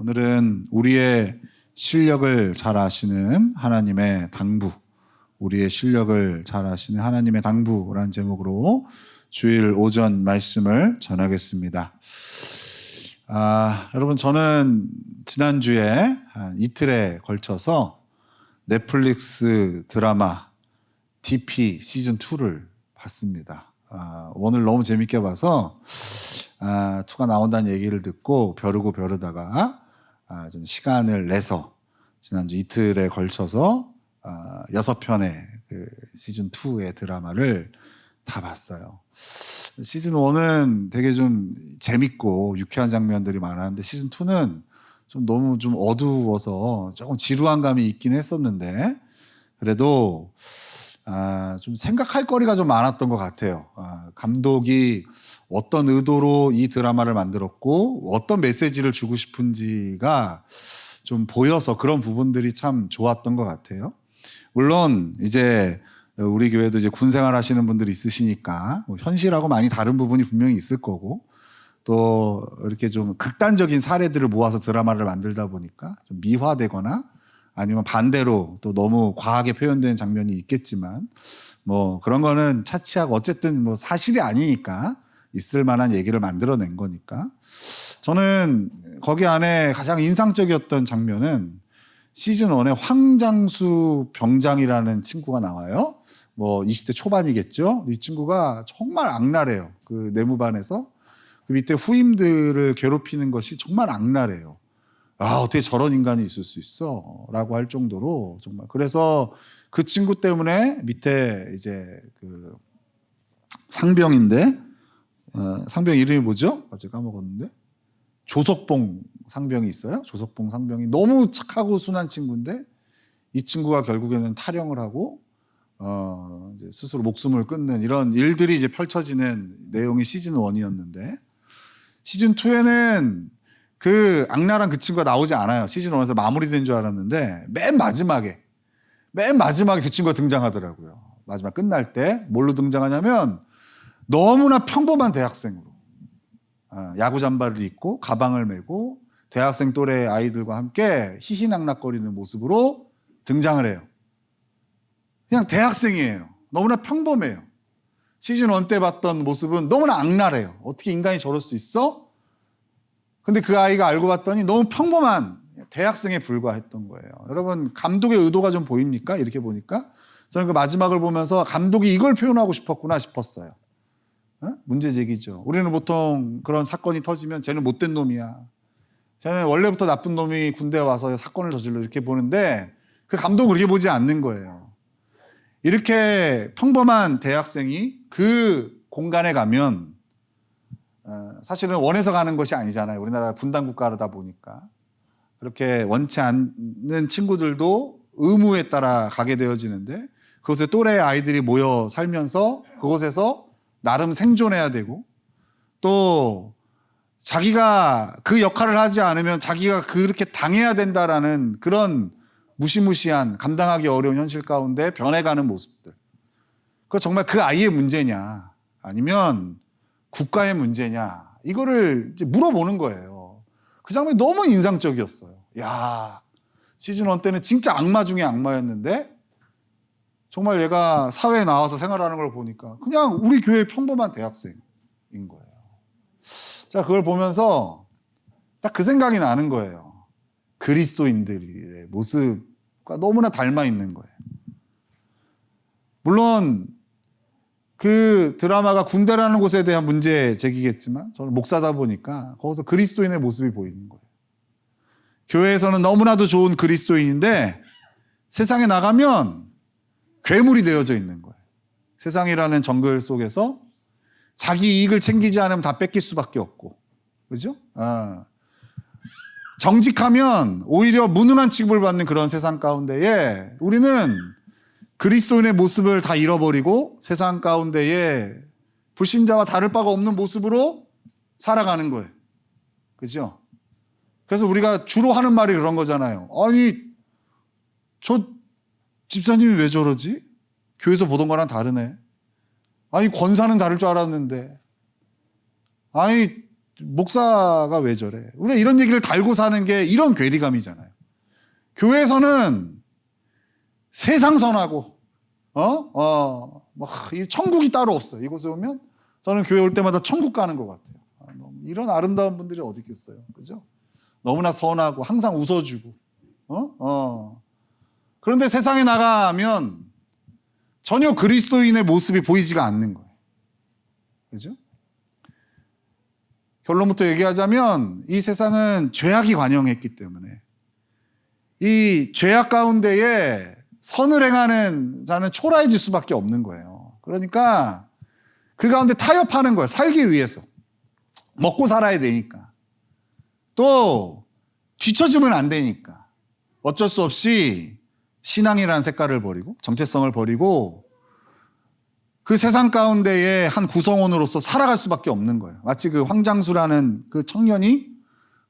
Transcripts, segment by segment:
오늘은 우리의 실력을 잘 아시는 하나님의 당부, 우리의 실력을 잘 아시는 하나님의 당부라는 제목으로 주일 오전 말씀을 전하겠습니다. 여러분, 저는 지난주에 한 이틀에 걸쳐서 넷플릭스 드라마 DP 시즌2를 봤습니다. 오늘 너무 재밌게 봐서 2가 나온다는 얘기를 듣고 벼르다가 좀 시간을 내서 지난주 이틀에 걸쳐서 6편의 그 시즌2의 드라마를 다 봤어요. 시즌1은 되게 좀 재밌고 유쾌한 장면들이 많았는데 시즌2는 좀 너무 좀 어두워서 조금 지루한 감이 있긴 했었는데 그래도 좀 생각할 거리가 좀 많았던 것 같아요. 감독이 어떤 의도로 이 드라마를 만들었고 어떤 메시지를 주고 싶은지가 좀 보여서 그런 부분들이 참 좋았던 것 같아요. 물론 이제 우리 교회도 이제 군 생활 하시는 분들이 있으시니까 뭐 현실하고 많이 다른 부분이 분명히 있을 거고 또 이렇게 좀 극단적인 사례들을 모아서 드라마를 만들다 보니까 좀 미화되거나 아니면 반대로 또 너무 과하게 표현되는 장면이 있겠지만 뭐 그런 거는 차치하고 어쨌든 뭐 사실이 아니니까 있을 만한 얘기를 만들어낸 거니까 저는 거기 안에 가장 인상적이었던 장면은 시즌1에 황장수 병장이라는 친구가 나와요. 뭐 20대 초반이겠죠. 이 친구가 정말 악랄해요. 그 내무반에서 그 밑에 후임들을 괴롭히는 것이 정말 악랄해요. 어떻게 저런 인간이 있을 수 있어? 라고 할 정도로 정말. 그래서 그 친구 때문에 밑에 이제 그 상병인데, 상병 이름이 뭐죠? 갑자기 까먹었는데. 조석봉 상병이 있어요. 조석봉 상병이 너무 착하고 순한 친구인데 이 친구가 결국에는 탈영을 하고 이제 스스로 목숨을 끊는 이런 일들이 이제 펼쳐지는 내용이 시즌1이었는데 시즌2에는 그 악랄한 그 친구가 나오지 않아요. 시즌1에서 마무리된 줄 알았는데 맨 마지막에 그 친구가 등장하더라고요. 마지막 끝날 때 뭘로 등장하냐면 너무나 평범한 대학생으로 야구 잠바를 입고 가방을 메고 대학생 또래 아이들과 함께 희희낙낙거리는 모습으로 등장을 해요. 그냥 대학생이에요. 너무나 평범해요. 시즌1 때 봤던 모습은 너무나 악랄해요. 어떻게 인간이 저럴 수 있어? 근데 그 아이가 알고 봤더니 너무 평범한 대학생에 불과했던 거예요. 여러분, 감독의 의도가 좀 보입니까? 이렇게 보니까 저는 그 마지막을 보면서 감독이 이걸 표현하고 싶었구나 싶었어요. 문제 제기죠. 우리는 보통 그런 사건이 터지면 쟤는 못된 놈이야. 쟤는 원래부터 나쁜 놈이 군대에 와서 사건을 저질러 이렇게 보는데 그 감독은 그렇게 보지 않는 거예요. 이렇게 평범한 대학생이 그 공간에 가면 사실은 원해서 가는 것이 아니잖아요. 우리나라 분단 국가다 보니까. 그렇게 원치 않는 친구들도 의무에 따라 가게 되어지는데 그곳에 또래 아이들이 모여 살면서 그곳에서 나름 생존해야 되고 또 자기가 그 역할을 하지 않으면 자기가 그렇게 당해야 된다라는 그런 무시무시한 감당하기 어려운 현실 가운데 변해가는 모습들. 그거 정말 그 아이의 문제냐 아니면 국가의 문제냐 이거를 이제 물어보는 거예요. 그 장면이 너무 인상적이었어요. 야, 시즌1 때는 진짜 악마 중에 악마였는데 정말 얘가 사회에 나와서 생활하는 걸 보니까 그냥 우리 교회의 평범한 대학생인 거예요. 자, 그걸 보면서 딱 그 생각이 나는 거예요. 그리스도인들의 모습과 너무나 닮아 있는 거예요. 물론 그 드라마가 군대라는 곳에 대한 문제 제기겠지만 저는 목사다 보니까 거기서 그리스도인의 모습이 보이는 거예요. 교회에서는 너무나도 좋은 그리스도인인데 세상에 나가면 괴물이 되어져 있는 거예요. 세상이라는 정글 속에서 자기 이익을 챙기지 않으면 다 뺏길 수밖에 없고, 그죠? 정직하면 오히려 무능한 취급을 받는 그런 세상 가운데에 우리는 그리스도인의 모습을 다 잃어버리고 세상 가운데에 불신자와 다를 바가 없는 모습으로 살아가는 거예요. 그죠? 그래서 우리가 주로 하는 말이 그런 거잖아요. 아니, 저 집사님이 왜 저러지? 교회에서 보던 거랑 다르네. 아니, 권사는 다를 줄 알았는데. 아니, 목사가 왜 저래? 우리 이런 얘기를 달고 사는 게 이런 괴리감이잖아요. 교회에서는 세상 선하고 천국이 따로 없어요. 이곳에 오면 저는 교회 올 때마다 천국 가는 것 같아요. 이런 아름다운 분들이 어디 있겠어요, 그죠? 너무나 선하고 항상 웃어주고, 그런데 세상에 나가면 전혀 그리스도인의 모습이 보이지가 않는 거예요, 그죠? 결론부터 얘기하자면 이 세상은 죄악이 관영했기 때문에 이 죄악 가운데에 선을 행하는 자는 초라해질 수밖에 없는 거예요. 그러니까 그 가운데 타협하는 거예요. 살기 위해서. 먹고 살아야 되니까. 또 뒤처지면 안 되니까. 어쩔 수 없이 신앙이라는 색깔을 버리고 정체성을 버리고 그 세상 가운데의 한 구성원으로서 살아갈 수밖에 없는 거예요. 마치 그 황장수라는 그 청년이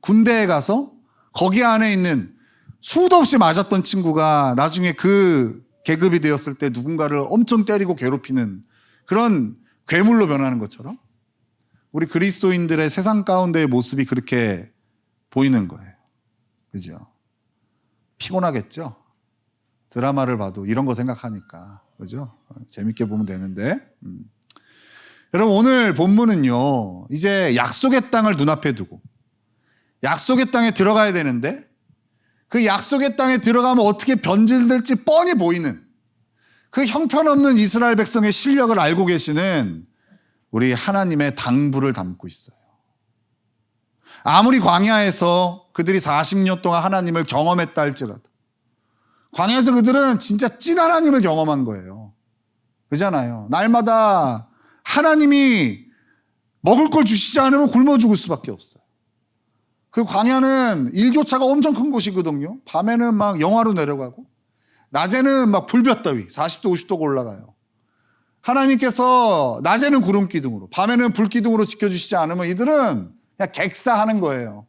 군대에 가서 거기 안에 있는 수도 없이 맞았던 친구가 나중에 그 계급이 되었을 때 누군가를 엄청 때리고 괴롭히는 그런 괴물로 변하는 것처럼 우리 그리스도인들의 세상 가운데의 모습이 그렇게 보이는 거예요. 그죠? 피곤하겠죠? 드라마를 봐도 이런 거 생각하니까. 그죠? 재밌게 보면 되는데. 여러분, 오늘 본문은요, 이제 약속의 땅을 눈앞에 두고 약속의 땅에 들어가야 되는데 그 약속의 땅에 들어가면 어떻게 변질될지 뻔히 보이는 그 형편없는 이스라엘 백성의 실력을 알고 계시는 우리 하나님의 당부를 담고 있어요. 아무리 광야에서 그들이 40년 동안 하나님을 경험했다 할지라도 광야에서 그들은 진짜 찐 하나님을 경험한 거예요. 그잖아요. 날마다 하나님이 먹을 걸 주시지 않으면 굶어 죽을 수밖에 없어요. 그 광야는 일교차가 엄청 큰 곳이거든요. 밤에는 막 영하로 내려가고 낮에는 막 불볕더위 40도 50도가 올라가요. 하나님께서 낮에는 구름 기둥으로 밤에는 불 기둥으로 지켜주시지 않으면 이들은 그냥 객사하는 거예요.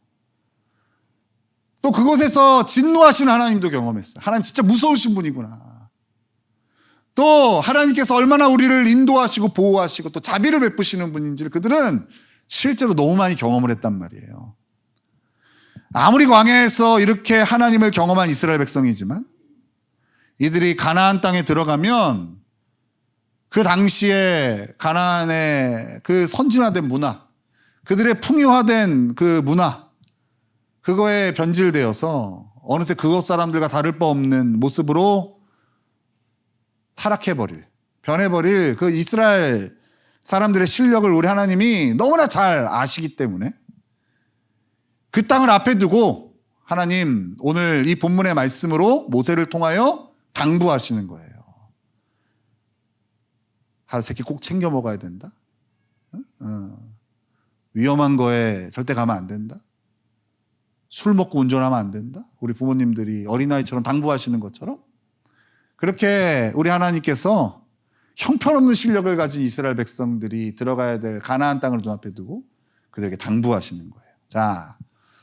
또 그곳에서 진노하시는 하나님도 경험했어요. 하나님 진짜 무서우신 분이구나. 또 하나님께서 얼마나 우리를 인도하시고 보호하시고 또 자비를 베푸시는 분인지를 그들은 실제로 너무 많이 경험을 했단 말이에요. 아무리 광야에서 이렇게 하나님을 경험한 이스라엘 백성이지만 이들이 가나안 땅에 들어가면 그 당시에 가나안의 그 선진화된 문화, 그들의 풍요화된 그 문화, 그거에 변질되어서 어느새 그곳 사람들과 다를 바 없는 모습으로 타락해버릴, 변해버릴 그 이스라엘 사람들의 실력을 우리 하나님이 너무나 잘 아시기 때문에 그 땅을 앞에 두고 하나님 오늘 이 본문의 말씀으로 모세를 통하여 당부하시는 거예요. 하루 세끼 꼭 챙겨 먹어야 된다. 위험한 거에 절대 가면 안 된다. 술 먹고 운전하면 안 된다. 우리 부모님들이 어린아이처럼 당부하시는 것처럼 그렇게 우리 하나님께서 형편없는 실력을 가진 이스라엘 백성들이 들어가야 될 가나안 땅을 눈앞에 두고 그들에게 당부하시는 거예요. 자,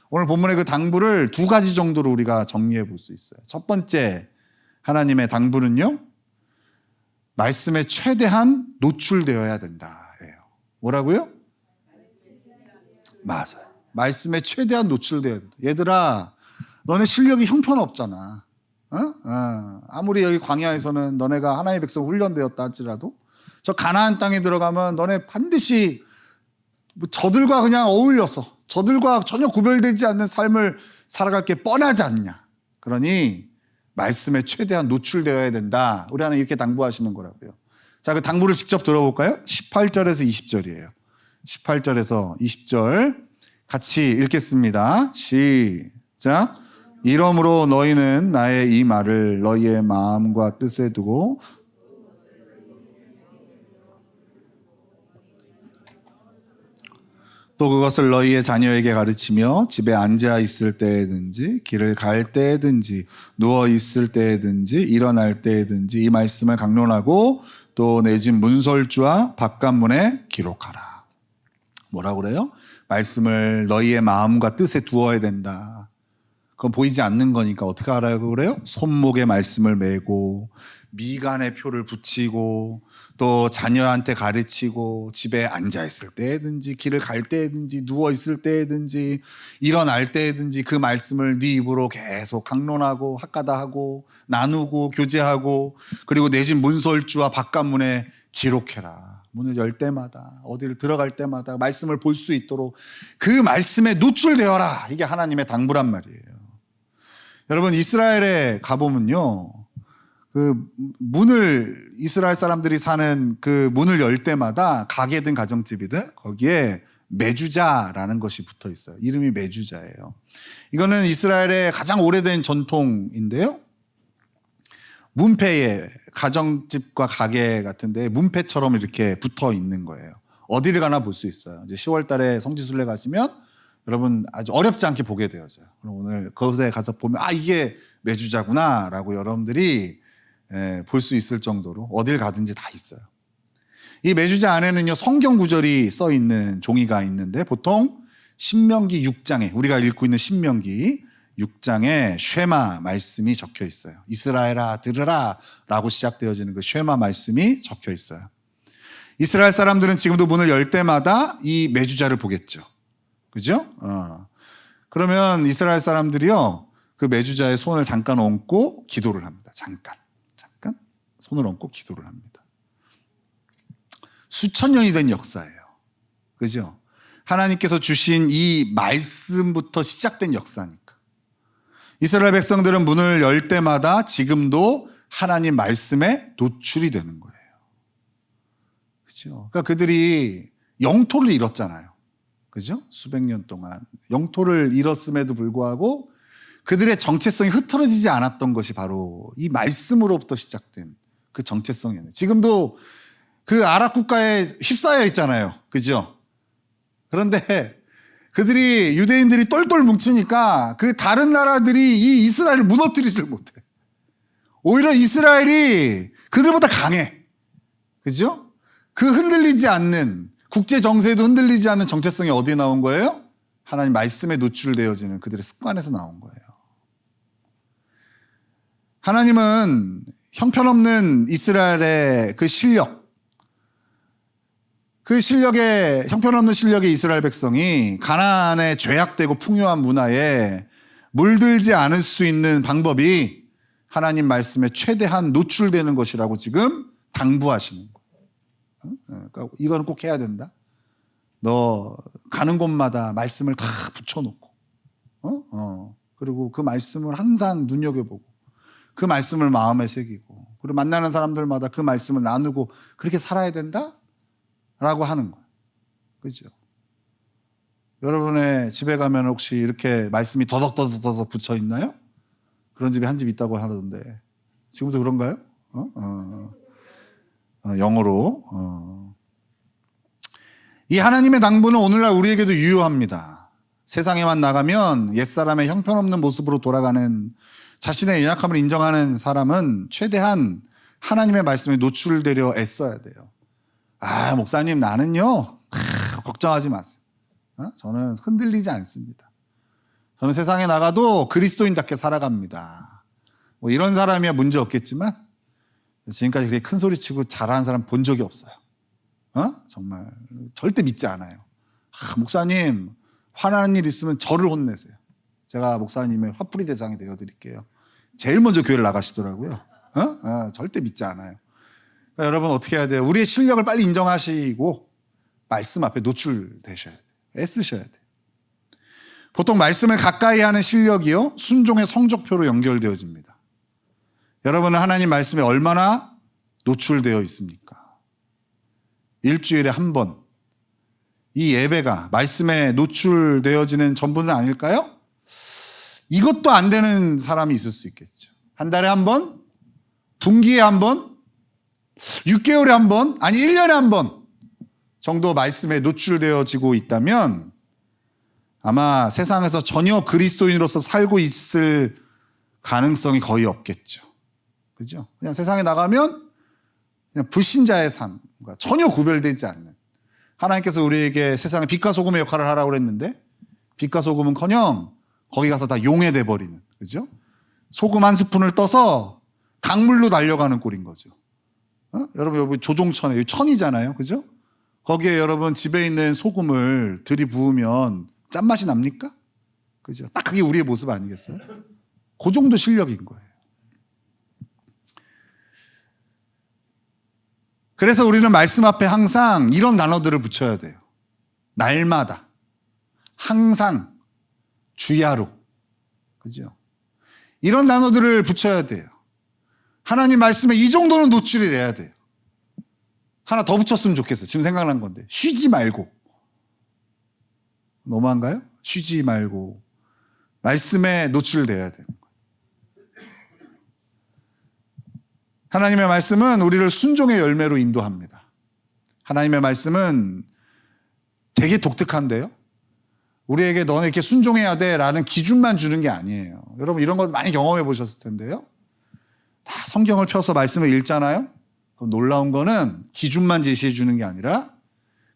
오늘 본문의 그 당부를 두 가지 정도로 우리가 정리해 볼 수 있어요. 첫 번째 하나님의 당부는요, 말씀에 최대한 노출되어야 된다예요. 뭐라고요? 맞아요. 말씀에 최대한 노출되어야 된다. 얘들아, 너네 실력이 형편없잖아. 아무리 여기 광야에서는 너네가 하나님의 백성 훈련되었다 할지라도 저 가나안 땅에 들어가면 너네 반드시 저들과 그냥 어울려서 저들과 전혀 구별되지 않는 삶을 살아갈 게 뻔하지 않냐. 그러니 말씀에 최대한 노출되어야 된다. 우리 하나님 이렇게 당부하시는 거라고요. 자, 그 당부를 직접 들어볼까요? 18절에서 20절이에요. 18절에서 20절 같이 읽겠습니다. 시작. 이러므로 너희는 나의 이 말을 너희의 마음과 뜻에 두고 또 그것을 너희의 자녀에게 가르치며 집에 앉아 있을 때에든지 길을 갈 때에든지 누워 있을 때에든지 일어날 때에든지 이 말씀을 강론하고 또 내 집 문설주와 바깥문에 기록하라. 뭐라고 그래요? 말씀을 너희의 마음과 뜻에 두어야 된다. 그건 보이지 않는 거니까 어떻게 알아요? 그래요? 손목에 말씀을 메고 미간에 표를 붙이고 또 자녀한테 가르치고 집에 앉아있을 때든지 길을 갈 때든지 누워있을 때든지 일어날 때든지 그 말씀을 네 입으로 계속 강론하고 학가다하고 나누고 교제하고 그리고 내 집 문설주와 바깥문에 기록해라. 문을 열 때마다 어디를 들어갈 때마다 말씀을 볼 수 있도록 그 말씀에 노출되어라. 이게 하나님의 당부란 말이에요. 여러분 이스라엘에 가보면요. 그 문을 이스라엘 사람들이 사는 그 문을 열 때마다 가게든 가정집이든 거기에 메주자라는 것이 붙어 있어요. 이름이 메주자예요. 이거는 이스라엘의 가장 오래된 전통인데요. 문패에 가정집과 가게 같은데 문패처럼 이렇게 붙어 있는 거예요. 어디를 가나 볼 수 있어요. 이제 10월 달에 성지순례 가시면 여러분 아주 어렵지 않게 보게 되어져요. 그럼 오늘 그곳에 가서 보면 이게 메주자구나 라고 여러분들이 볼 수 있을 정도로 어딜 가든지 다 있어요. 이 메주자 안에는요 성경 구절이 써 있는 종이가 있는데 보통 신명기 6장에 우리가 읽고 있는 신명기 6장에 쉐마 말씀이 적혀 있어요. 이스라엘아 들으라 라고 시작되어지는 그 쉐마 말씀이 적혀 있어요. 이스라엘 사람들은 지금도 문을 열 때마다 이 메주자를 보겠죠. 그죠? 그러면 이스라엘 사람들이요 그 메주자의 손을 잠깐 얹고 기도를 합니다. 잠깐 손을 얹고 기도를 합니다. 수천 년이 된 역사예요. 그죠? 하나님께서 주신 이 말씀부터 시작된 역사니까. 이스라엘 백성들은 문을 열 때마다 지금도 하나님 말씀에 노출이 되는 거예요. 그죠? 그러니까 그들이 영토를 잃었잖아요. 그죠? 수백 년 동안 영토를 잃었음에도 불구하고 그들의 정체성이 흐트러지지 않았던 것이 바로 이 말씀으로부터 시작된 그 정체성이에요. 지금도 그 아랍 국가에 휩싸여 있잖아요. 그죠? 그런데 그들이 유대인들이 똘똘 뭉치니까 그 다른 나라들이 이 이스라엘을 무너뜨리질 못해. 오히려 이스라엘이 그들보다 강해. 그죠? 그 흔들리지 않는 국제 정세에도 흔들리지 않는 정체성이 어디에 나온 거예요? 하나님 말씀에 노출되어지는 그들의 습관에서 나온 거예요. 하나님은 형편없는 이스라엘의 그 실력에 형편없는 실력의 이스라엘 백성이 가나안의 죄악되고 풍요한 문화에 물들지 않을 수 있는 방법이 하나님 말씀에 최대한 노출되는 것이라고 지금 당부하시는 거예요. 그러니까 이거는 꼭 해야 된다. 너 가는 곳마다 말씀을 다 붙여놓고 그리고 그 말씀을 항상 눈여겨보고 그 말씀을 마음에 새기고 그리고 만나는 사람들마다 그 말씀을 나누고 그렇게 살아야 된다? 라고 하는 거예요. 그죠? 여러분의 집에 가면 혹시 이렇게 말씀이 더덕더덕 붙여 있나요? 그런 집이 한 집 있다고 하던데 지금도 그런가요? 영어로 이 하나님의 당부는 오늘날 우리에게도 유효합니다. 세상에만 나가면 옛사람의 형편없는 모습으로 돌아가는 자신의 연약함을 인정하는 사람은 최대한 하나님의 말씀에 노출되려 애써야 돼요. 목사님 나는요 걱정하지 마세요. 저는 흔들리지 않습니다. 저는 세상에 나가도 그리스도인답게 살아갑니다. 뭐 이런 사람이야 문제 없겠지만 지금까지 그렇게 큰 소리치고 잘하는 사람 본 적이 없어요. 정말 절대 믿지 않아요. 목사님 화나는 일 있으면 저를 혼내세요. 제가 목사님의 화풀이 대상이 되어드릴게요. 제일 먼저 교회를 나가시더라고요. 절대 믿지 않아요. 그러니까 여러분 어떻게 해야 돼요? 우리의 실력을 빨리 인정하시고 말씀 앞에 노출되셔야 돼요. 애쓰셔야 돼요. 보통 말씀을 가까이 하는 실력이요 순종의 성적표로 연결되어집니다. 여러분은 하나님 말씀에 얼마나 노출되어 있습니까? 일주일에 한 번 이 예배가 말씀에 노출되어지는 전부는 아닐까요? 이것도 안 되는 사람이 있을 수 있겠죠. 한 달에 한 번, 분기에 한 번, 6개월에 한 번, 아니 1년에 한 번 정도 말씀에 노출되어지고 있다면 아마 세상에서 전혀 그리스도인으로서 살고 있을 가능성이 거의 없겠죠. 그죠? 그냥 세상에 나가면 그냥 불신자의 삶과 전혀 구별되지 않는 하나님께서 우리에게 세상에 빛과 소금의 역할을 하라고 그랬는데 빛과 소금은커녕 거기 가서 다 용해돼 버리는, 그죠? 소금 한 스푼을 떠서 강물로 달려가는 꼴인 거죠. 여러분 여기 조종천에, 여기 천이잖아요, 그죠? 거기에 여러분 집에 있는 소금을 들이부으면 짠맛이 납니까? 그죠? 딱 그게 우리의 모습 아니겠어요? 그 정도 실력인 거예요. 그래서 우리는 말씀 앞에 항상 이런 단어들을 붙여야 돼요. 날마다, 항상, 주야로, 그죠? 이런 단어들을 붙여야 돼요. 하나님 말씀에 이 정도는 노출이 돼야 돼요. 하나 더 붙였으면 좋겠어요. 지금 생각난 건데. 쉬지 말고. 너무한가요? 쉬지 말고. 말씀에 노출돼야 되는 거예요. 하나님의 말씀은 우리를 순종의 열매로 인도합니다. 하나님의 말씀은 되게 독특한데요. 우리에게 너는 이렇게 순종해야 돼 라는 기준만 주는 게 아니에요. 여러분 이런 거 많이 경험해 보셨을 텐데요. 다 성경을 펴서 말씀을 읽잖아요. 그럼 놀라운 거는 기준만 제시해 주는 게 아니라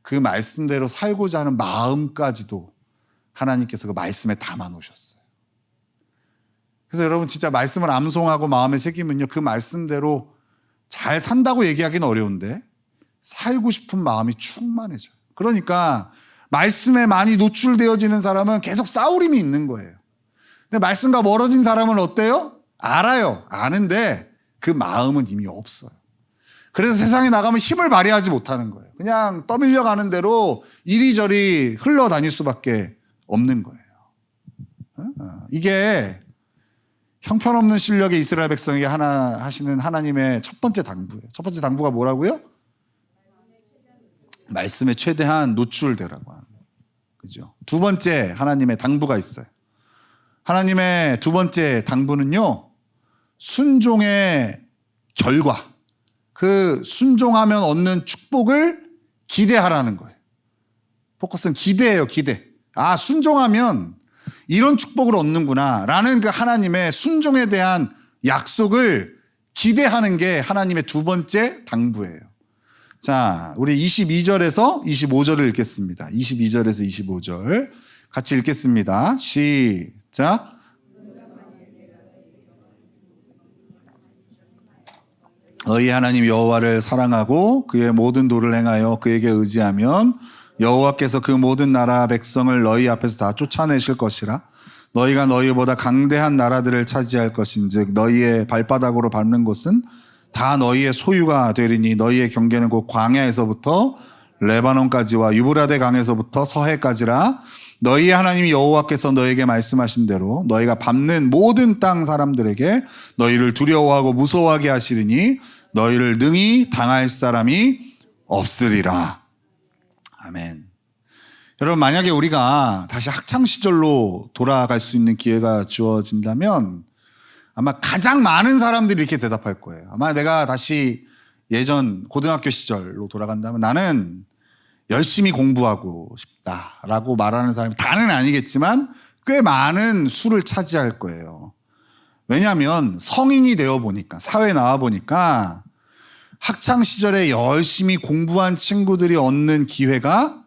그 말씀대로 살고자 하는 마음까지도 하나님께서 그 말씀에 담아 놓으셨어요. 그래서 여러분 진짜 말씀을 암송하고 마음에 새기면요, 그 말씀대로 잘 산다고 얘기하기는 어려운데 살고 싶은 마음이 충만해져요. 그러니까 말씀에 많이 노출되어지는 사람은 계속 싸우림이 있는 거예요. 근데 말씀과 멀어진 사람은 어때요? 알아요. 아는데 그 마음은 이미 없어요. 그래서 세상에 나가면 힘을 발휘하지 못하는 거예요. 그냥 떠밀려 가는 대로 이리저리 흘러다닐 수밖에 없는 거예요. 이게 형편없는 실력의 이스라엘 백성에게 하시는 하나님의 첫 번째 당부예요. 첫 번째 당부가 뭐라고요? 말씀에 최대한 노출되라고 하는 거예요. 그죠? 두 번째 하나님의 당부가 있어요. 하나님의 두 번째 당부는요, 순종의 결과, 그 순종하면 얻는 축복을 기대하라는 거예요. 포커스는 기대예요, 기대. 아, 순종하면 이런 축복을 얻는구나 라는 그 하나님의 순종에 대한 약속을 기대하는 게 하나님의 두 번째 당부예요. 자, 우리 22절에서 25절을 읽겠습니다. 22절에서 25절 같이 읽겠습니다. 시작. 너희 하나님 여호와를 사랑하고 그의 모든 도를 행하여 그에게 의지하면 여호와께서 그 모든 나라 백성을 너희 앞에서 다 쫓아내실 것이라. 너희가 너희보다 강대한 나라들을 차지할 것인즉 너희의 발바닥으로 밟는 곳은 다 너희의 소유가 되리니 너희의 경계는 곧 광야에서부터 레바논까지와 유브라데 강에서부터 서해까지라. 너희의 하나님 여호와께서 너희에게 말씀하신 대로 너희가 밟는 모든 땅 사람들에게 너희를 두려워하고 무서워하게 하시리니 너희를 능히 당할 사람이 없으리라. 아멘. 여러분, 만약에 우리가 다시 학창시절로 돌아갈 수 있는 기회가 주어진다면 아마 가장 많은 사람들이 이렇게 대답할 거예요. 아마 내가 다시 예전 고등학교 시절로 돌아간다면 나는 열심히 공부하고 싶다라고 말하는 사람이 다는 아니겠지만 꽤 많은 수를 차지할 거예요. 왜냐하면 성인이 되어 보니까, 사회에 나와 보니까 학창시절에 열심히 공부한 친구들이 얻는 기회가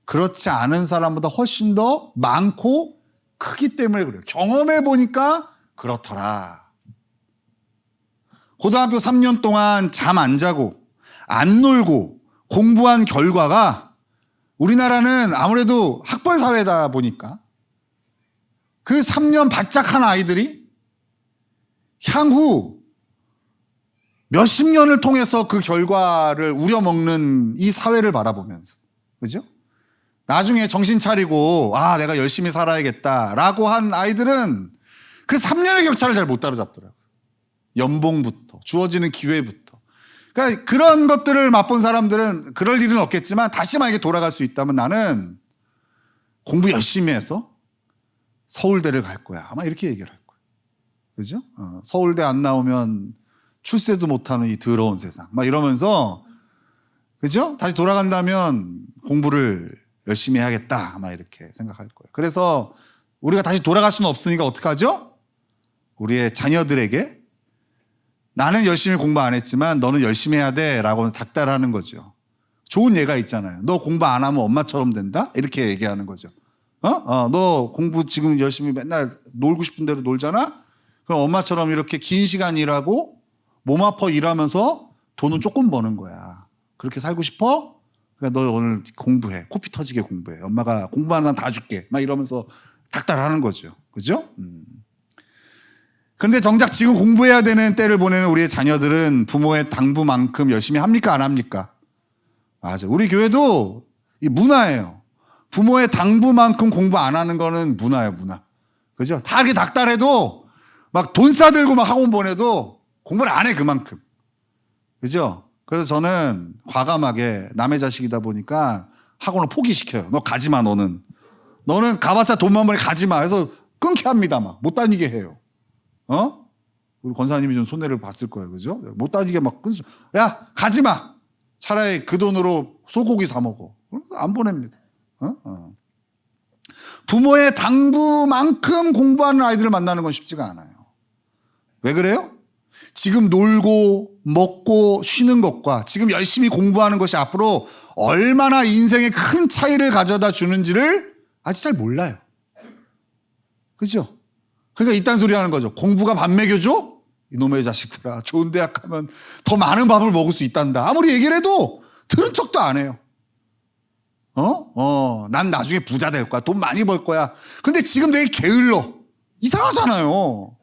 그렇지 않은 사람보다 훨씬 더 많고 크기 때문에 그래요. 경험해 보니까 그렇더라. 고등학교 3년 동안 잠 안 자고 안 놀고 공부한 결과가, 우리나라는 아무래도 학벌 사회다 보니까 그 3년 바짝 한 아이들이 향후 몇십 년을 통해서 그 결과를 우려먹는 이 사회를 바라보면서, 그죠? 나중에 정신 차리고 아, 내가 열심히 살아야겠다라고 한 아이들은 그 3년의 격차를 잘 못 따라잡더라고요. 연봉부터, 주어지는 기회부터. 그러니까 그런 것들을 맛본 사람들은 그럴 일은 없겠지만 다시 만약에 돌아갈 수 있다면 나는 공부 열심히 해서 서울대를 갈 거야. 아마 이렇게 얘기를 할 거예요. 그죠? 서울대 안 나오면 출세도 못하는 이 더러운 세상. 막 이러면서, 그죠? 다시 돌아간다면 공부를 열심히 해야겠다. 아마 이렇게 생각할 거예요. 그래서 우리가 다시 돌아갈 수는 없으니까 어떡하죠? 우리의 자녀들에게 나는 열심히 공부 안 했지만 너는 열심히 해야 돼 라고 닥달하는 거죠. 좋은 예가 있잖아요. 너 공부 안 하면 엄마처럼 된다? 이렇게 얘기하는 거죠. 너 공부 지금 열심히 맨날 놀고 싶은 대로 놀잖아? 그럼 엄마처럼 이렇게 긴 시간 일하고 몸 아파 일하면서 돈은 조금 버는 거야. 그렇게 살고 싶어? 그러니까 너 오늘 공부해. 코피 터지게 공부해. 엄마가 공부하는 한 다 줄게. 막 이러면서 닥달하는 거죠. 그죠? 그런데 정작 지금 공부해야 되는 때를 보내는 우리의 자녀들은 부모의 당부만큼 열심히 합니까? 안 합니까? 맞아. 우리 교회도 이 문화예요. 부모의 당부만큼 공부 안 하는 거는 문화예요, 문화. 그죠? 다 이렇게 닥달해도 막 돈 싸들고 막 학원 보내도 공부를 안 해, 그만큼. 그죠? 그래서 저는 과감하게 남의 자식이다 보니까 학원을 포기시켜요. 너 가지 마, 너는. 너는 가봤자 돈만 벌니 가지 마. 해서 끊게 합니다, 막. 못 다니게 해요. 우리 권사님이 좀 손해를 봤을 거예요. 그죠? 못 다니게 막 끊죠. 야, 가지 마. 차라리 그 돈으로 소고기 사 먹어. 안 보냅니다. 부모의 당부만큼 공부하는 아이들을 만나는 건 쉽지가 않아요. 왜 그래요? 지금 놀고 먹고 쉬는 것과 지금 열심히 공부하는 것이 앞으로 얼마나 인생에 큰 차이를 가져다 주는지를 아직 잘 몰라요. 그죠? 그러니까 이딴 소리 하는 거죠. 공부가 밥 먹여줘? 이놈의 자식들아. 좋은 대학 가면 더 많은 밥을 먹을 수 있단다. 아무리 얘기를 해도 들은 척도 안 해요. 난 나중에 부자 될 거야. 돈 많이 벌 거야. 근데 지금 되게 게을러. 이상하잖아요.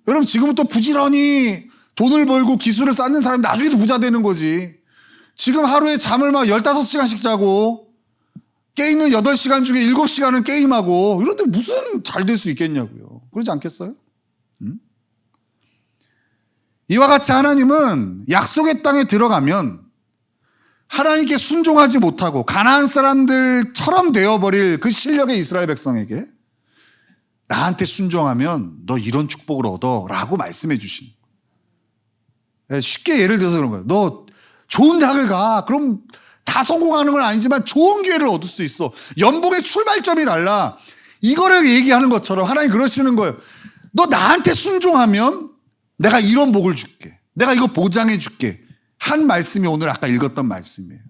여러분 지금부터 부지런히 돈을 벌고 기술을 쌓는 사람이 나중에도 부자 되는 거지. 지금 하루에 잠을 막 15시간씩 자고 깨있는 8시간 중에 7시간은 게임하고 이런데 무슨 잘 될 수 있겠냐고요. 그러지 않겠어요? 이와 같이 하나님은 약속의 땅에 들어가면 하나님께 순종하지 못하고 가나안 사람들처럼 되어버릴 그 실력의 이스라엘 백성에게 나한테 순종하면 너 이런 축복을 얻어 라고 말씀해 주신 거예요. 쉽게 예를 들어서 그런 거예요. 너 좋은 대학을 가. 그럼 다 성공하는 건 아니지만 좋은 기회를 얻을 수 있어. 연봉의 출발점이 달라. 이거를 얘기하는 것처럼 하나님 그러시는 거예요. 너 나한테 순종하면 내가 이런 복을 줄게. 내가 이거 보장해 줄게. 한 말씀이 오늘 아까 읽었던 말씀이에요.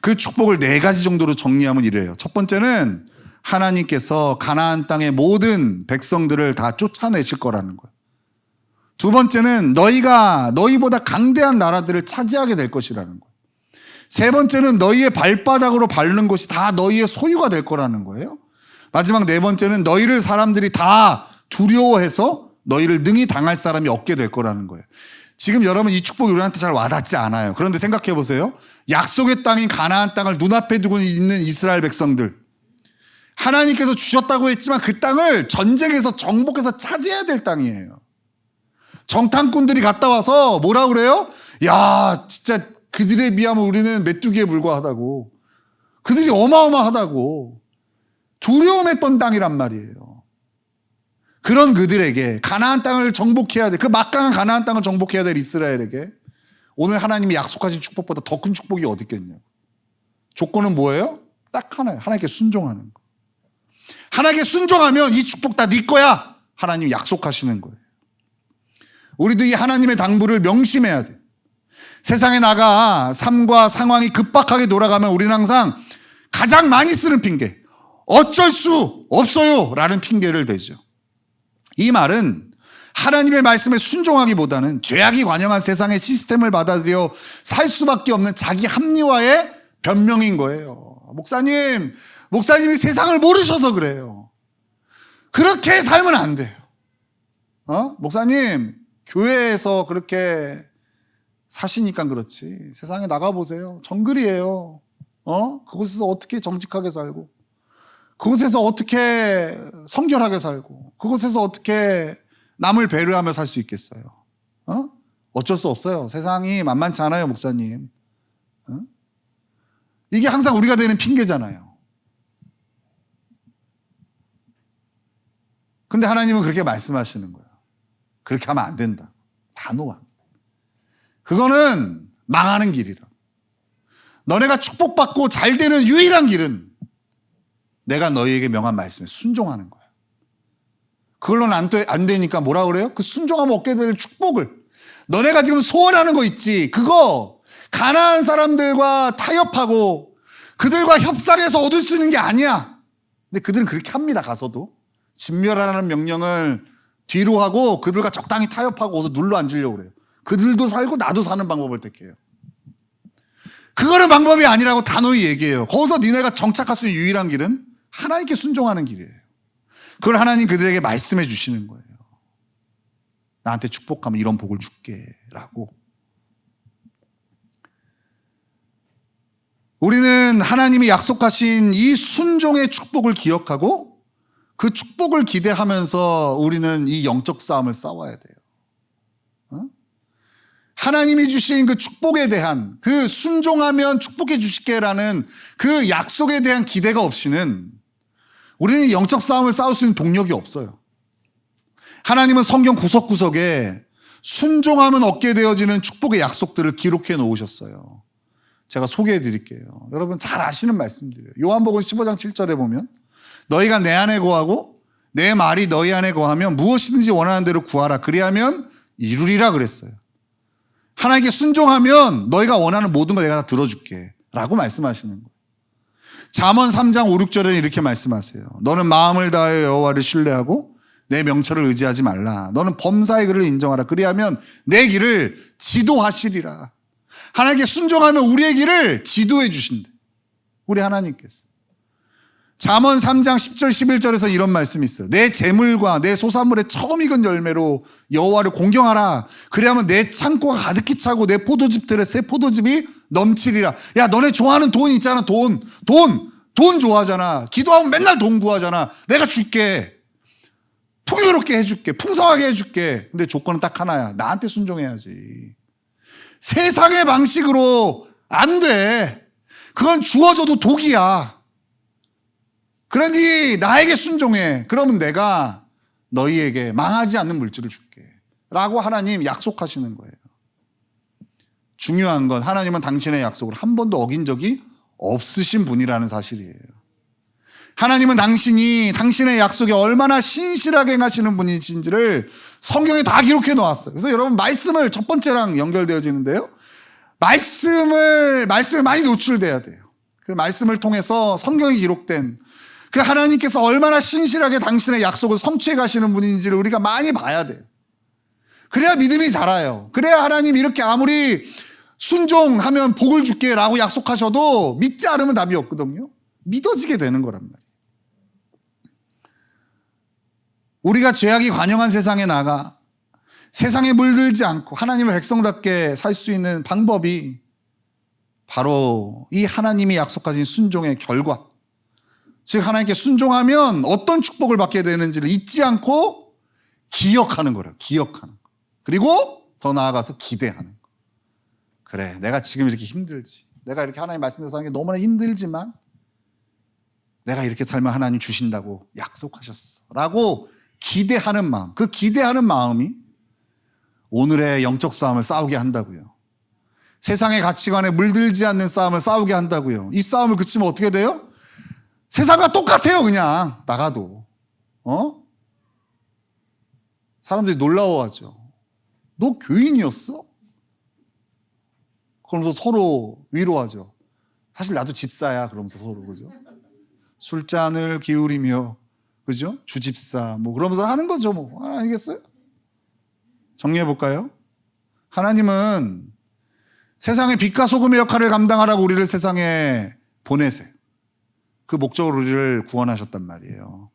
그 축복을 4가지 정도로 정리하면 이래요. 첫 번째는 하나님께서 가나안 땅의 모든 백성들을 다 쫓아내실 거라는 거예요. 두 번째는 너희가 너희보다 강대한 나라들을 차지하게 될 것이라는 거예요. 세 번째는 너희의 발바닥으로 밟는 곳이 다 너희의 소유가 될 거라는 거예요. 마지막 4번째는 너희를 사람들이 다 두려워해서 너희를 능히 당할 사람이 없게 될 거라는 거예요. 지금 여러분 이 축복이 우리한테 잘 와닿지 않아요. 그런데 생각해 보세요. 약속의 땅인 가나안 땅을 눈앞에 두고 있는 이스라엘 백성들. 하나님께서 주셨다고 했지만 그 땅을 전쟁에서 정복해서 차지해야 될 땅이에요. 정탐꾼들이 갔다 와서 뭐라 그래요? 야, 진짜 그들에 비하면 우리는 메뚜기에 불과하다고. 그들이 어마어마하다고. 두려움했던 땅이란 말이에요. 그런 그들에게 가나안 땅을 정복해야 돼. 그 막강한 가나안 땅을 정복해야 될 이스라엘에게 오늘 하나님이 약속하신 축복보다 더 큰 축복이 어디 있겠냐고. 조건은 뭐예요? 딱 하나예요. 하나님께 순종하는 거. 하나님께 순종하면 이 축복 다 네 거야. 하나님이 약속하시는 거예요. 우리도 이 하나님의 당부를 명심해야 돼. 세상에 나가 삶과 상황이 급박하게 돌아가면 우리는 항상 가장 많이 쓰는 핑계, 어쩔 수 없어요 라는 핑계를 대죠. 이 말은 하나님의 말씀에 순종하기보다는 죄악이 관영한 세상의 시스템을 받아들여 살 수밖에 없는 자기 합리화의 변명인 거예요. 목사님이 세상을 모르셔서 그래요. 그렇게 살면 안 돼요. 목사님, 교회에서 그렇게 사시니까 그렇지. 세상에 나가보세요. 정글이에요. 그곳에서 어떻게 정직하게 살고, 그곳에서 어떻게 성결하게 살고, 그곳에서 어떻게 남을 배려하며 살 수 있겠어요. 어쩔 수 없어요. 세상이 만만치 않아요, 목사님. 이게 항상 우리가 되는 핑계잖아요. 근데 하나님은 그렇게 말씀하시는 거예요. 그렇게 하면 안 된다. 단호한. 그거는 망하는 길이라. 너네가 축복받고 잘 되는 유일한 길은 내가 너희에게 명한 말씀에 순종하는 거야. 그걸로는 안 되니까 뭐라 그래요? 그 순종하면 얻게 될 축복을. 너네가 지금 소원하는 거 있지. 그거 가나안 사람들과 타협하고 그들과 협상해서 얻을 수 있는 게 아니야. 근데 그들은 그렇게 합니다. 가서도 진멸하라는 명령을 뒤로 하고 그들과 적당히 타협하고 어서 눌러 앉으려고 그래요. 그들도 살고 나도 사는 방법을 택해요. 그거는 방법이 아니라고 단호히 얘기해요. 거기서 니네가 정착할 수 있는 유일한 길은 하나님께 순종하는 길이에요. 그걸 하나님 그들에게 말씀해 주시는 거예요. 나한테 축복하면 이런 복을 줄게 라고. 우리는 하나님이 약속하신 이 순종의 축복을 기억하고 그 축복을 기대하면서 우리는 이 영적 싸움을 싸워야 돼요. 하나님이 주신 그 축복에 대한, 그 순종하면 축복해 주실게라는 그 약속에 대한 기대가 없이는 우리는 영적 싸움을 싸울 수 있는 동력이 없어요. 하나님은 성경 구석구석에 순종하면 얻게 되어지는 축복의 약속들을 기록해 놓으셨어요. 제가 소개해 드릴게요. 여러분 잘 아시는 말씀들이에요. 요한복음 15장 7절에 보면 너희가 내 안에 거하고 내 말이 너희 안에 거하면 무엇이든지 원하는 대로 구하라. 그리하면 이루리라 그랬어요. 하나님께 순종하면 너희가 원하는 모든 걸 내가 다 들어줄게 라고 말씀하시는 거예요. 잠언 3장 5, 6절에는 이렇게 말씀하세요. 너는 마음을 다하여 여호와를 신뢰하고 내 명철을 의지하지 말라. 너는 범사의 글을 인정하라. 그리하면 내 길을 지도하시리라. 하나님께 순종하면 우리의 길을 지도해 주신대. 우리 하나님께서. 잠언 3장 10절 11절에서 이런 말씀이 있어요. 내 재물과 내 소산물의 처음 익은 열매로 여호와를 공경하라. 그리하면 내 창고가 가득히 차고 내 포도즙들의 새 포도즙이 넘치리라. 야, 너네 좋아하는 돈 있잖아. 돈 좋아하잖아. 기도하면 맨날 돈 구하잖아. 내가 줄게. 풍요롭게 해줄게. 풍성하게 해줄게. 근데 조건은 딱 하나야. 나한테 순종해야지. 세상의 방식으로 안 돼. 그건 주어져도 독이야. 그러니 나에게 순종해. 그러면 내가 너희에게 망하지 않는 물질을 줄게 라고 하나님 약속하시는 거예요. 중요한 건 하나님은 당신의 약속을 한 번도 어긴 적이 없으신 분이라는 사실이에요. 하나님은 당신의 약속에 얼마나 신실하게 행하시는 분이신지를 성경에 다 기록해 놓았어요. 그래서 여러분 말씀을 첫 번째랑 연결되어지는데요. 말씀을 많이 노출돼야 돼요. 그 말씀을 통해서 성경에 기록된 그 하나님께서 얼마나 신실하게 당신의 약속을 성취해 가시는 분인지를 우리가 많이 봐야 돼요. 그래야 믿음이 자라요. 그래야 하나님 이렇게 아무리 순종하면 복을 줄게 라고 약속하셔도 믿지 않으면 답이 없거든요. 믿어지게 되는 거란 말이에요. 우리가 죄악이 관영한 세상에 나가 세상에 물들지 않고 하나님의 백성답게 살 수 있는 방법이 바로 이 하나님이 약속하신 순종의 결과, 즉 하나님께 순종하면 어떤 축복을 받게 되는지를 잊지 않고 기억하는 거래요. 기억하는 거. 그리고 더 나아가서 기대하는 거. 그래, 내가 지금 이렇게 힘들지. 내가 이렇게 하나님 말씀대로 사는 게 너무나 힘들지만 내가 이렇게 살면 하나님 주신다고 약속하셨어 라고 기대하는 마음, 그 기대하는 마음이 오늘의 영적 싸움을 싸우게 한다고요. 세상의 가치관에 물들지 않는 싸움을 싸우게 한다고요. 이 싸움을 그치면 어떻게 돼요? 세상과 똑같아요. 그냥 나가도 사람들이 놀라워하죠. 너 교인이었어? 그러면서 서로 위로하죠. 사실 나도 집사야. 그러면서 서로, 그죠? 술잔을 기울이며, 그죠? 주집사 뭐 그러면서 하는 거죠. 뭐 아니겠어요? 정리해 볼까요? 하나님은 세상의 빛과 소금의 역할을 감당하라고 우리를 세상에 보내세요. 그 목적으로 우리를 구원하셨단 말이에요.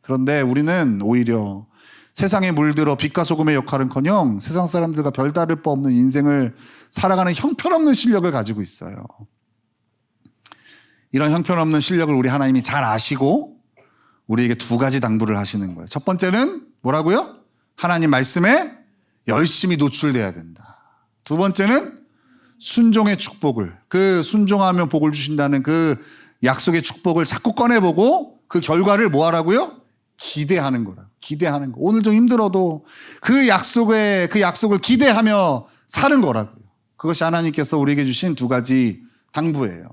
그런데 우리는 오히려 세상에 물들어 빛과 소금의 역할은커녕 세상 사람들과 별다를 바 없는 인생을 살아가는 형편없는 실력을 가지고 있어요. 이런 형편없는 실력을 우리 하나님이 잘 아시고 우리에게 두 가지 당부를 하시는 거예요. 첫 번째는 뭐라고요? 하나님 말씀에 열심히 노출돼야 된다. 두 번째는 순종의 축복을, 그 순종하면 복을 주신다는 그 약속의 축복을 자꾸 꺼내보고 그 결과를 뭐 하라고요? 기대하는 거라. 기대하는 거. 오늘 좀 힘들어도 그 약속을 기대하며 사는 거라고요. 그것이 하나님께서 우리에게 주신 두 가지 당부예요.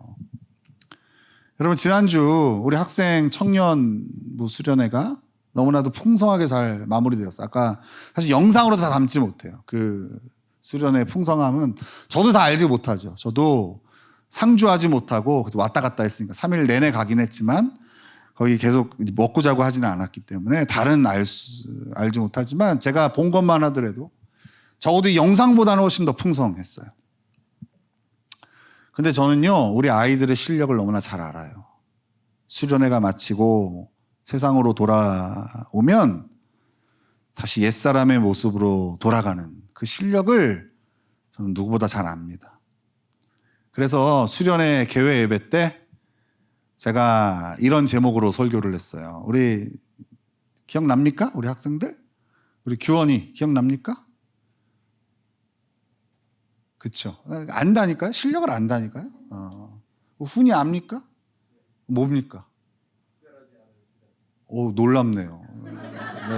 여러분, 지난주 우리 학생 청년부 수련회가 너무나도 풍성하게 잘 마무리되었어요. 아까 사실 영상으로 다 담지 못해요. 그 수련회 풍성함은 저도 다 알지 못하죠. 저도 상주하지 못하고 왔다 갔다 했으니까 3일 내내 가긴 했지만 거기 계속 먹고 자고 하지는 않았기 때문에 다른 알지 못하지만 제가 본 것만 하더라도 적어도 영상보다는 훨씬 더 풍성했어요. 근데 저는요, 우리 아이들의 실력을 너무나 잘 알아요. 수련회가 마치고 세상으로 돌아오면 다시 옛사람의 모습으로 돌아가는 그 실력을 저는 누구보다 잘 압니다. 그래서 수련회 개회 예배 때 제가 이런 제목으로 설교를 했어요. 우리 기억납니까? 우리 학생들? 우리 규원이 기억납니까? 그쵸. 안다니까요? 실력을 안다니까요? 훈이 압니까? 뭡니까? 오, 놀랍네요.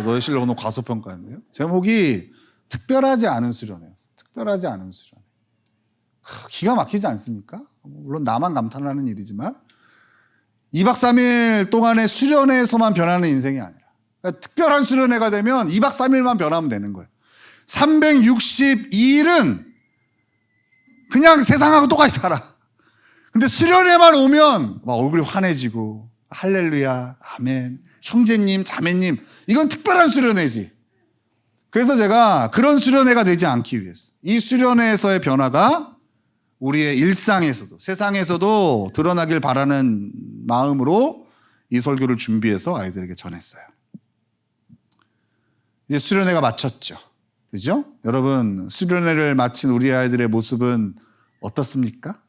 너의 실력은 너무 과소평가했네요. 제목이 특별하지 않은 수련회였어요. 특별하지 않은 수련회. 기가 막히지 않습니까? 물론 나만 감탄하는 일이지만 2박 3일 동안의 수련회에서만 변하는 인생이 아니라 그러니까 특별한 수련회가 되면 2박 3일만 변하면 되는 거예요. 362일은 그냥 세상하고 똑같이 살아. 근데 수련회만 오면 막 얼굴이 환해지고 할렐루야, 아멘, 형제님, 자매님, 이건 특별한 수련회지. 그래서 제가 그런 수련회가 되지 않기 위해서 이 수련회에서의 변화가 우리의 일상에서도 세상에서도 드러나길 바라는 마음으로 이 설교를 준비해서 아이들에게 전했어요. 이제 수련회가 마쳤죠. 그죠? 여러분, 수련회를 마친 우리 아이들의 모습은 어떻습니까?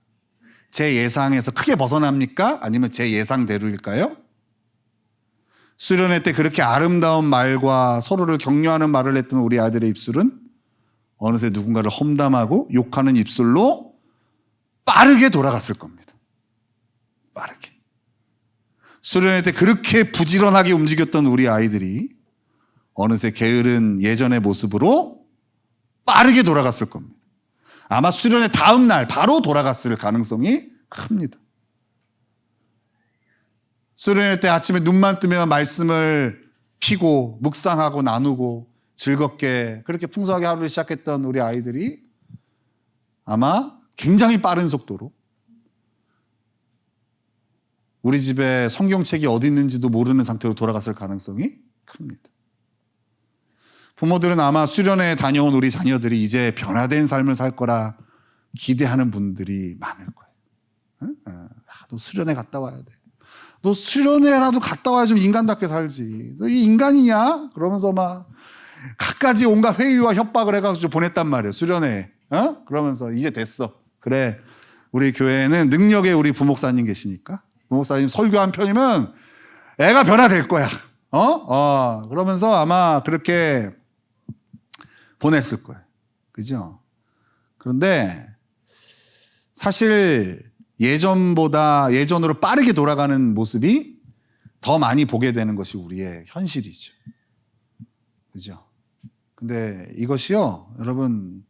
제 예상에서 크게 벗어납니까? 아니면 제 예상대로일까요? 수련회 때 그렇게 아름다운 말과 서로를 격려하는 말을 했던 우리 아이들의 입술은 어느새 누군가를 험담하고 욕하는 입술로 빠르게 돌아갔을 겁니다. 빠르게. 수련회 때 그렇게 부지런하게 움직였던 우리 아이들이 어느새 게으른 예전의 모습으로 빠르게 돌아갔을 겁니다. 아마 수련회 다음 날 바로 돌아갔을 가능성이 큽니다. 수련회 때 아침에 눈만 뜨면 말씀을 피고 묵상하고 나누고 즐겁게 그렇게 풍성하게 하루를 시작했던 우리 아이들이 아마 굉장히 빠른 속도로 우리 집에 성경책이 어디 있는지도 모르는 상태로 돌아갔을 가능성이 큽니다. 부모들은 아마 수련회에 다녀온 우리 자녀들이 이제 변화된 삶을 살 거라 기대하는 분들이 많을 거예요. 너 수련회 갔다 와야 돼. 너 수련회라도 갔다 와야 좀 인간답게 살지. 너 이 인간이냐? 그러면서 막 갖가지 온갖 회유와 협박을 해가지고 보냈단 말이에요. 수련회. 그러면서 이제 됐어. 그래. 우리 교회에는 능력의 우리 부목사님 계시니까. 부목사님 설교 한 편이면 애가 변화될 거야. 그러면서 아마 그렇게 보냈을 거예요. 그죠? 그런데 사실 예전으로 빠르게 돌아가는 모습이 더 많이 보게 되는 것이 우리의 현실이죠. 그죠? 근데 이것이요, 여러분,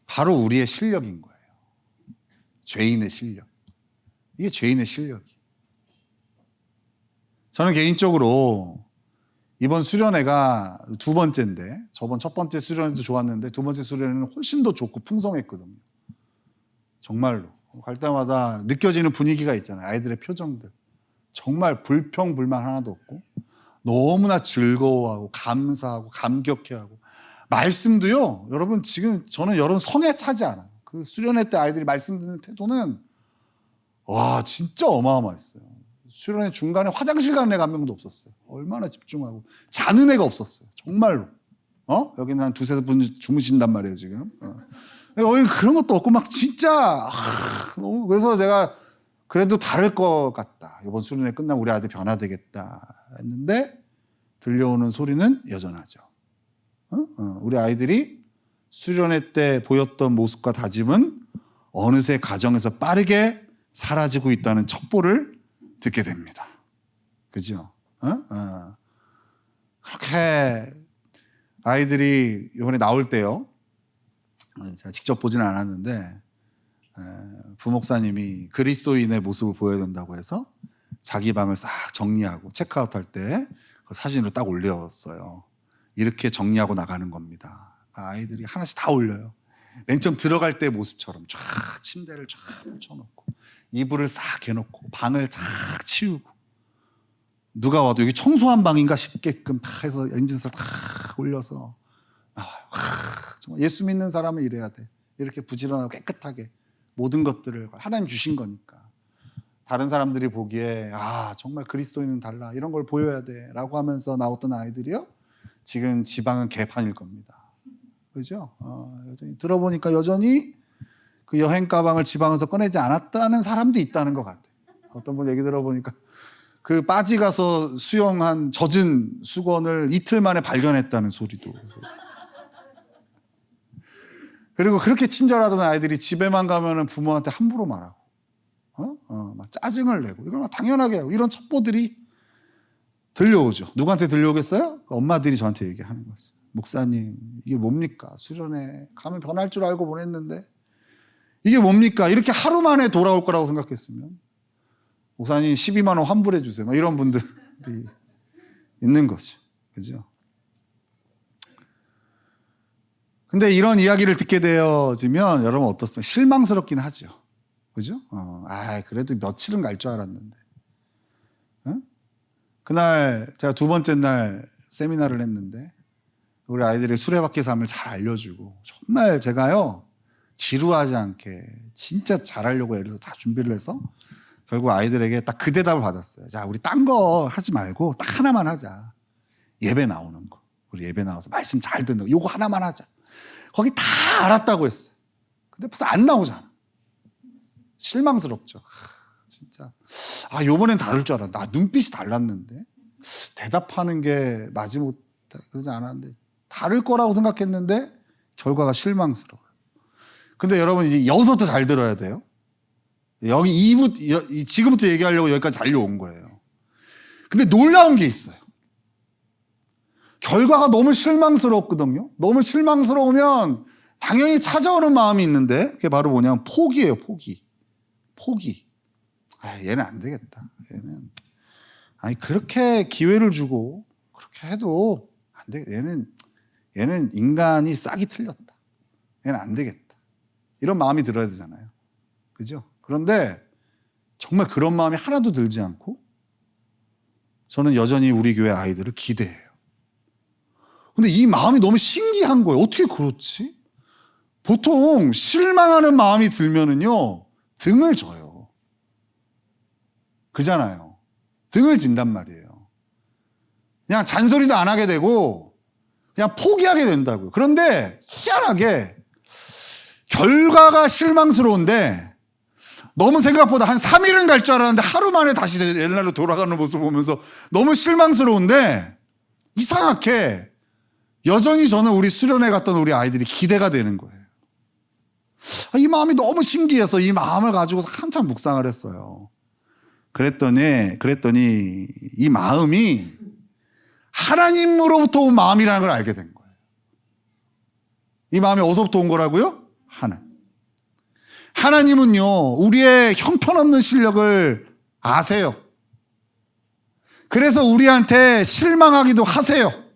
바로 우리의 실력인 거예요. 죄인의 실력. 이게 죄인의 실력이에요. 저는 개인적으로 이번 수련회가 두 번째인데 저번 첫 번째 수련회도 좋았는데 두 번째 수련회는 훨씬 더 좋고 풍성했거든요. 정말로. 갈 때마다 느껴지는 분위기가 있잖아요. 아이들의 표정들. 정말 불평불만 하나도 없고 너무나 즐거워하고 감사하고 감격해하고 말씀도요. 여러분 지금 저는 여러분 성에 차지 않아요. 그 수련회 때 아이들이 말씀 듣는 태도는 와 진짜 어마어마했어요. 수련회 중간에 화장실 가는 애가 한 명도 없었어요. 얼마나 집중하고 자는 애가 없었어요. 정말로. 여기는 한 두세 분 주무신단 말이에요 지금. 여기는 그런 것도 없고 막 진짜 너무 그래서 제가 그래도 다를 것 같다. 이번 수련회 끝나면 우리 아들 변화되겠다 했는데 들려오는 소리는 여전하죠. 우리 아이들이 수련회 때 보였던 모습과 다짐은 어느새 가정에서 빠르게 사라지고 있다는 첩보를 듣게 됩니다. 그죠? 그렇게 아이들이 이번에 나올 때요. 제가 직접 보지는 않았는데 부목사님이 그리스도인의 모습을 보여야 된다고 해서 자기 방을 싹 정리하고 체크아웃 할 때 그 사진으로 딱 올렸어요. 이렇게 정리하고 나가는 겁니다. 아이들이 하나씩 다 올려요. 맨 처음 들어갈 때 모습처럼 쫙 침대를 쫙 펼쳐놓고 이불을 싹 해놓고 방을 쫙 치우고 누가 와도 여기 청소한 방인가 싶게끔 다 해서 엔진스를 다 올려서 정말 예수 믿는 사람은 이래야 돼. 이렇게 부지런하고 깨끗하게 모든 것들을 하나님 주신 거니까 다른 사람들이 보기에 정말 그리스도인은 달라 이런 걸 보여야 돼 라고 하면서 나왔던 아이들이요, 지금 지방은 개판일 겁니다. 그죠? 여전히 들어보니까 여전히 그 여행 가방을 지방에서 꺼내지 않았다는 사람도 있다는 것 같아요. 어떤 분 얘기 들어보니까 그 빠지 가서 수영한 젖은 수건을 이틀 만에 발견했다는 소리도. 그리고 그렇게 친절하던 아이들이 집에만 가면은 부모한테 함부로 말하고, 막 짜증을 내고, 이걸 막 당연하게 하고, 이런 첩보들이 들려오죠. 누구한테 들려오겠어요? 엄마들이 저한테 얘기하는 거죠. 목사님, 이게 뭡니까? 수련회 가면 변할 줄 알고 보냈는데, 이게 뭡니까? 이렇게 하루 만에 돌아올 거라고 생각했으면, 목사님 12만 원 환불해 주세요. 막 이런 분들이 있는 거죠. 그죠? 근데 이런 이야기를 듣게 되어지면 여러분 어떻습니까? 실망스럽긴 하죠. 그죠? 그래도 며칠은 갈 줄 알았는데. 그날 제가 두 번째 날 세미나를 했는데 우리 아이들의 수레바퀴 삶을 잘 알려주고 정말 제가요 지루하지 않게 진짜 잘하려고 애를 다 준비를 해서 결국 아이들에게 딱 그 대답을 받았어요. 자, 우리 딴 거 하지 말고 딱 하나만 하자. 예배 나오는 거. 우리 예배 나와서 말씀 잘 듣는 거. 요거 하나만 하자. 거기 다 알았다고 했어요. 근데 벌써 안 나오잖아. 실망스럽죠. 진짜. 요번엔 다를 줄 알았는데. 눈빛이 달랐는데. 대답하는 게 그러지 않았는데. 다를 거라고 생각했는데, 결과가 실망스러워요. 근데 여러분, 이제 여기서부터 잘 들어야 돼요. 지금부터 얘기하려고 여기까지 달려온 거예요. 근데 놀라운 게 있어요. 결과가 너무 실망스럽거든요. 너무 실망스러우면 당연히 찾아오는 마음이 있는데 그게 바로 뭐냐면 포기예요. 포기. 얘는 안 되겠다. 얘는 그렇게 기회를 주고 그렇게 해도 안 돼. 얘는 인간이 싹이 틀렸다. 얘는 안 되겠다. 이런 마음이 들어야 되잖아요. 그죠? 그런데 정말 그런 마음이 하나도 들지 않고 저는 여전히 우리 교회 아이들을 기대해요. 근데 이 마음이 너무 신기한 거예요. 어떻게 그렇지? 보통 실망하는 마음이 들면은요, 등을 져요. 그잖아요. 등을 진단 말이에요. 그냥 잔소리도 안 하게 되고, 그냥 포기하게 된다고요. 그런데 희한하게, 결과가 실망스러운데, 너무 생각보다 한 3일은 갈 줄 알았는데, 하루 만에 다시 옛날로 돌아가는 모습을 보면서 너무 실망스러운데, 이상하게, 여전히 저는 우리 수련회 갔던 우리 아이들이 기대가 되는 거예요. 이 마음이 너무 신기해서 이 마음을 가지고 한참 묵상을 했어요. 그랬더니 이 마음이 하나님으로부터 온 마음이라는 걸 알게 된 거예요. 이 마음이 어디서부터 온 거라고요? 하나님은요, 우리의 형편없는 실력을 아세요. 그래서 우리한테 실망하기도 하세요.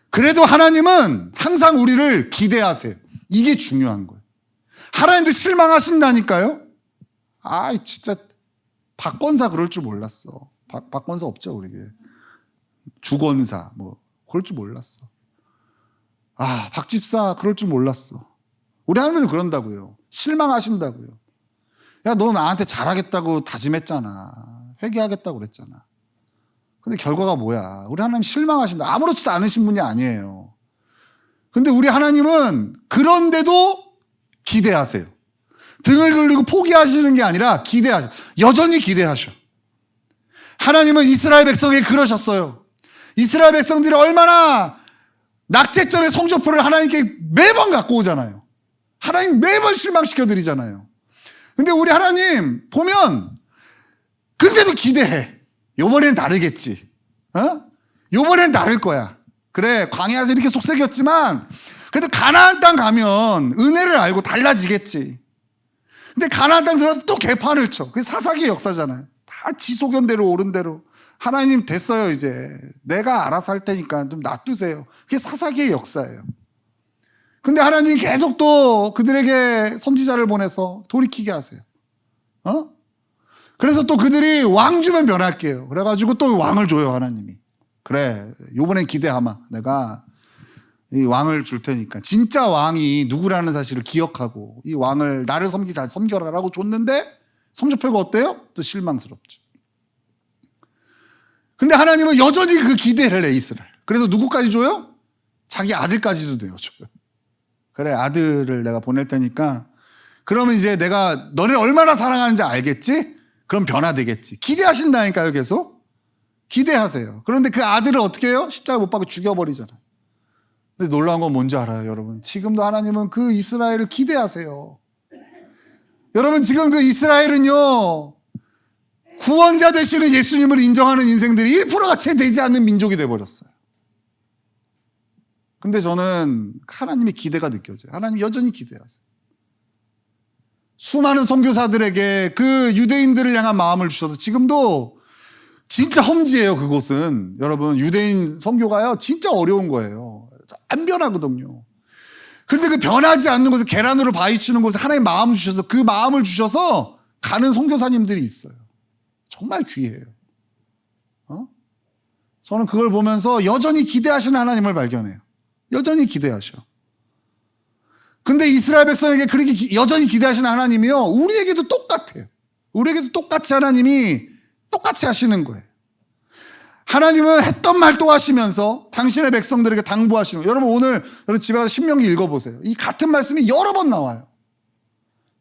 그래도 하나님은 항상 우리를 기대하세요. 이게 중요한 거예요. 하나님도 실망하신다니까요. 진짜 박권사 그럴 줄 몰랐어. 박권사 없죠, 우리 교회. 주권사 그럴 줄 몰랐어. 박집사 그럴 줄 몰랐어. 우리 하나님도 그런다고요. 실망하신다고요. 야, 너 나한테 잘하겠다고 다짐했잖아. 회개하겠다고 그랬잖아. 근데 결과가 뭐야? 우리 하나님 실망하신다. 아무렇지도 않으신 분이 아니에요. 근데 우리 하나님은 그런데도 기대하세요. 등을 돌리고 포기하시는 게 아니라 기대하셔. 여전히 기대하셔. 하나님은 이스라엘 백성에게 그러셨어요. 이스라엘 백성들이 얼마나 낙제점의 성적표를 하나님께 매번 갖고 오잖아요. 하나님 매번 실망시켜드리잖아요. 근데 우리 하나님 보면 근데도 기대해. 요번엔 다르겠지. 요번엔 다를 거야. 그래, 광야에서 이렇게 속삭였지만 그래도 가나안 땅 가면 은혜를 알고 달라지겠지. 근데 가나안 땅 들어서 또 개판을 쳐. 그게 사사기의 역사잖아요. 다 지 소견대로 옳은 대로. 하나님 됐어요 이제. 내가 알아서 할 테니까 좀 놔두세요. 그게 사사기의 역사예요. 근데 하나님 계속 또 그들에게 선지자를 보내서 돌이키게 하세요. 그래서 또 그들이 왕 주면 변할게요. 그래가지고 또 왕을 줘요, 하나님이. 그래, 요번엔 기대하마. 내가 이 왕을 줄 테니까. 진짜 왕이 누구라는 사실을 기억하고 이 왕을 나를 잘 섬겨라라고 줬는데 성적표가 어때요? 또 실망스럽죠. 근데 하나님은 여전히 그 기대를 해, 이스라엘. 그래서 누구까지 줘요? 자기 아들까지도 내어줘요. 그래, 아들을 내가 보낼 테니까 그러면 이제 내가 너를 얼마나 사랑하는지 알겠지? 그럼 변화되겠지. 기대하신다니까요, 계속. 기대하세요. 그런데 그 아들을 어떻게 해요? 십자가 못 박고 죽여버리잖아요. 근데 놀라운 건 뭔지 알아요, 여러분? 지금도 하나님은 그 이스라엘을 기대하세요. 여러분, 지금 그 이스라엘은요, 구원자 되시는 예수님을 인정하는 인생들이 1%가 채 되지 않는 민족이 돼버렸어요. 근데 저는 하나님의 기대가 느껴져요. 하나님 여전히 기대하세요. 수많은 선교사들에게 그 유대인들을 향한 마음을 주셔서 지금도 진짜 험지예요, 그곳은. 여러분, 유대인 선교가요, 진짜 어려운 거예요. 안 변하거든요. 그런데 그 변하지 않는 곳에 계란으로 바위치는 곳에 하나님 마음 주셔서 그 마음을 주셔서 가는 선교사님들이 있어요. 정말 귀해요. 저는 그걸 보면서 여전히 기대하시는 하나님을 발견해요. 여전히 기대하셔. 근데 이스라엘 백성에게 그렇게 여전히 기대하시는 하나님이요, 우리에게도 똑같아요. 우리에게도 똑같이 하나님이 똑같이 하시는 거예요. 하나님은 했던 말 또 하시면서 당신의 백성들에게 당부하시는 거예요. 여러분, 오늘 여러분 집에 가서 신명기 읽어보세요. 이 같은 말씀이 여러 번 나와요.